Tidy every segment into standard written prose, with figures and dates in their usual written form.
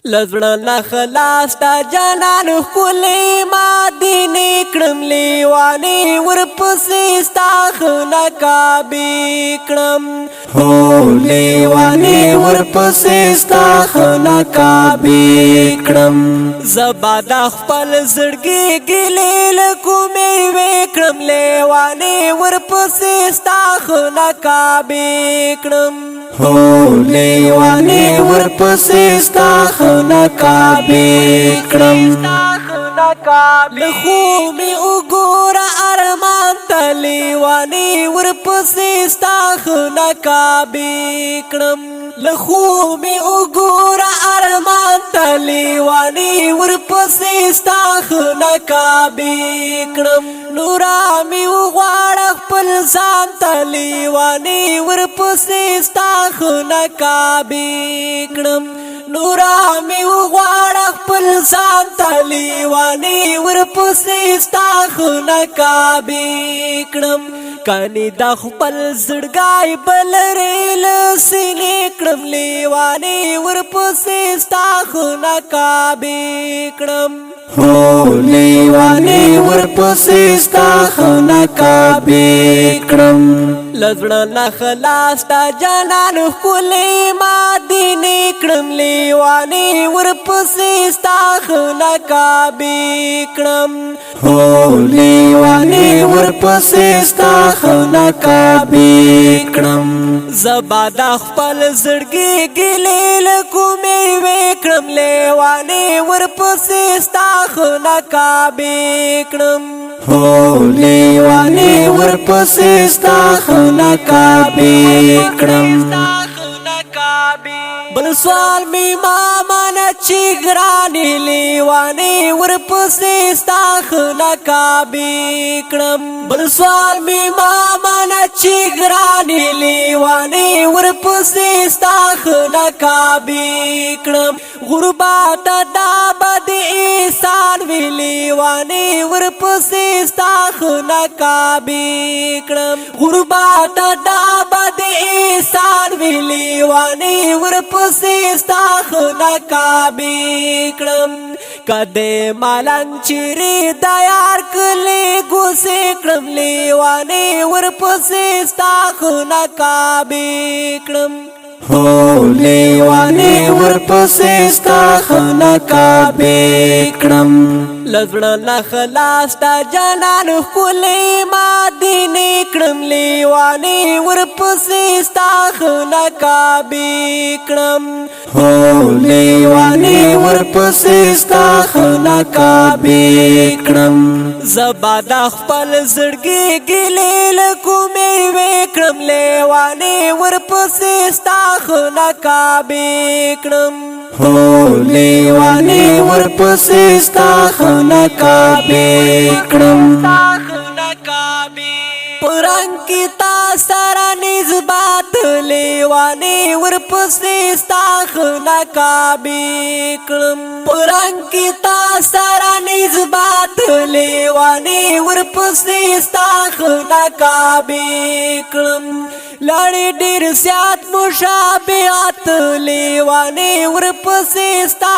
لزړه نه خلاص تا جانان ښکلې مدینې کړم لیوانې ورپسې ستا نقابې کړم هو لیوانې ورپسې ستا نقابې کړم زبا د خپل زړګي ګلې له کومې وې کړم لیوانې ورپسې ستا نقابې کړم هو لیوانې ورپسې ستا نقابې کړم لخو می وګوره ارمان ته لیوانې ورپسې ستا نقابې کړم لخو می وګوره ارمان ته لیوانې ورپسې ستا نقابې کړم نورا می وغواړه خپل ځان ته لیوانې ورپسې ستا نقابې کړم نورا می وغواړه خپل ځان ته لیوانې ورپسې ستا نقابې کړم کانی د خپل زړګی بلرې له سینې کړم لیوانې ورپسې ستا نقابې کړم هو لیوانې ورپسې ستا نقابې کړم لزړه نه خلاص تا جانان ښکلې مدینې کړم لیوانې ورپسې ستا نقابې کړم هو لیوانې ورپسې ستا نقابې کړم زبا د خپل زړګي ګلې له کومې وې کړم لیوانې ورپسې ستا نقابې کړم هو لیوانې ورپسې ستا نقابې کړم بل سوال می ماما نه چې ګرانې لیوانې ورپسې ستا نقابې کړم بل سوال می ماما نه چې ګرانې لیوانې ورپسې ستا نقابې کړم غربت دا بد احسان وی لیوانې ورپسې ستا نقابې کړم غربت دا بد احسان وی لیوانې ورپسې ستا نقابې کړم کده ملنګ چیرې د یار کلي ګوسې کړم لیوانې ورپسې ستا نقابې کړم هو لیوانې ورپسې ستا نقابې کړم لزړه نه خلاص تا جانان ښکلې مدینې کړم لیوانې ورپسې ستا نقابې کړم هو لیوانې ورپسې ستا نقابې کړم زبا د خپل زړګي ګلې له کومې وې کړم لیوانې ورپسې ستا نقابې کړم هو لیوانې ورپسې ستا نقابې کړم پرنګ کی تا سره نسبت لیوانې ورپسې ستا نقابې کړم پرنګ کی تا سره نسبت لیوانې ورپسې ستا نقابې کړم لړې ډېر زیات مشابهت لیوانې ورپسې ستا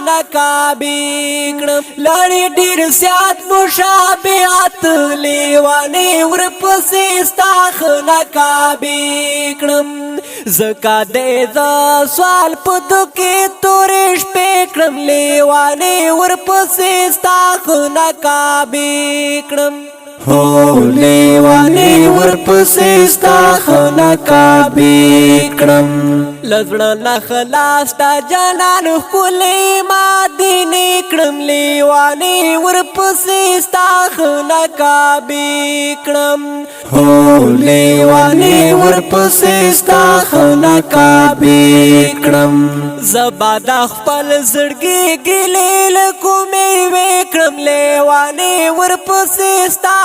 نقابې کړم لړې ډېر زیات مشابهت لیوانې ورپسې ستا نقابې کړم زکا دې د سوال په دکې تورې شپې کړم لیوانې ورپسې ستا نقابې کړم هو لیوانې ورپسې ستا نقابې کړم لزړه نه خلاص تا جانان ښکلې مدینې کړم لیوانې ورپسې ستا نقابې کړم هو لیوانې ورپسې ستا نقابې کړم زبا د خپل زړګي ګلې له کومې وې کړم لیوانې ورپسې ستا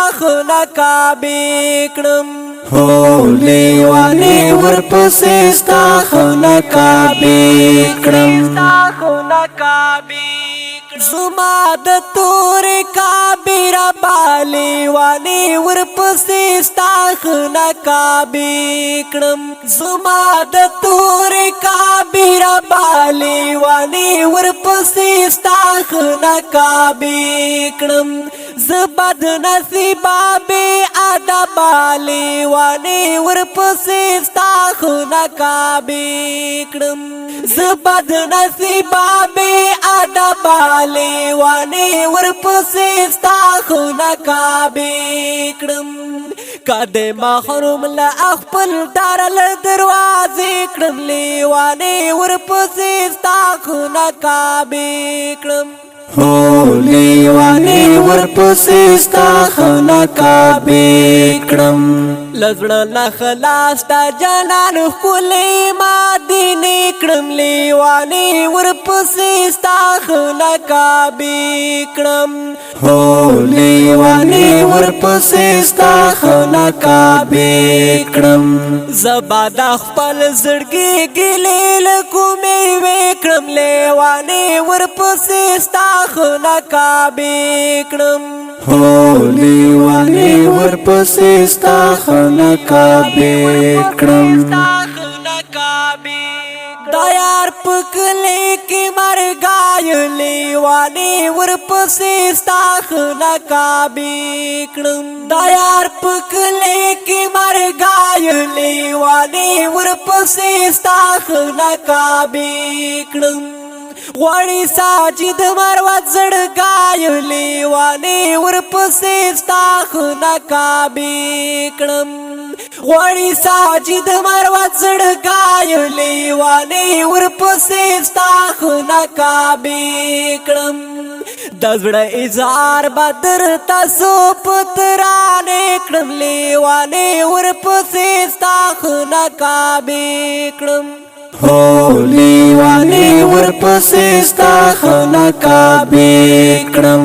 نقابې کړم هو لیوانې ورپسې ستا نقابې کړم زما د تورې کابیره بالی وانی ورپسې ستا نقابې کړم زما د تورې کابیره بالی وانی ورپسې ستا نقابې کړم زبد نصیبا بې ادبه لیوانې ورپسې ستا نقابې کړم زبد نصیبا بې ادبه لیوانې ورپسې ستا نقابې کړم کده محروم له خپل دار له دروازې کړم لیوانې ورپسې ستا نقابې کړم هو لیوانی ورپسې ستا نقابې کړم لزړه نه خلاص تا جانان ښکلې مدینې کړم لیوانې ورپسې ستا نقابې کړم هو لیوانی ورپسې ستا نقابې کړم زبا د خپل زړګي ګلې له کومې وې کړم لیوانې ورپسې ستا نقابې کړم هو لیوانی ورپسې ستا نقابې کړم دا یار پکلی کی مرګای لیوانې ورپسې ستا نقابې کړم دا یار پکلی کی مرګای لیوانې ورپسې ستا نقابې کړم غواړي ساجد مروت زړګای لیوانې ورپسې ستا نقابې کړم غواړي ساجد مروت زړګای لیوانې ورپسې ستا نقابې کړم د زړه اظهار بدر تاسو پترانې کړم لیوانې ورپسې ستا نقابې کړم هو لیوانی ورپسې ستا نقابې کړم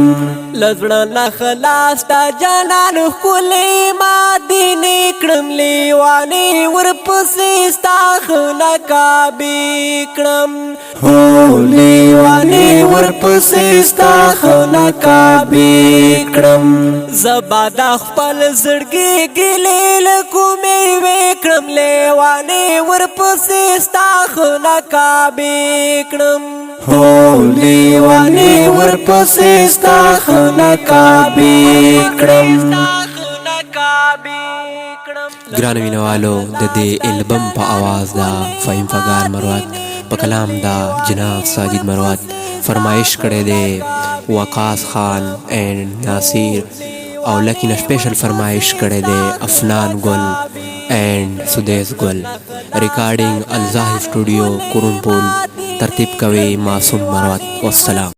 لزړه نه خلاص تا جانان ښکلې مدینې کړم لیوانې ورپسې ستا نقابې کړم هو لیوانی ورپسې ستا نقابې کړم زبا د خپل زړګي ګلې له کومې وې کړم لیوانې ورپسې ستا نقابې کړم هو لیوانی ورپسې ستا نقابې کړم ګرانو مینوالو د دې البم په आवाज دا فهیم فغان مروت په کلام دا جناب ساجد مروت فرمایش کړی دی وقاص خان اینڈ ناصیر او لکین سپیشل فرمایش کړی دی افنان گل اینڈ سدیس گل ریکارڈنگ الزاهر سٹوڈیو قرنپول ترتیب کوي معصوم مروت والسلام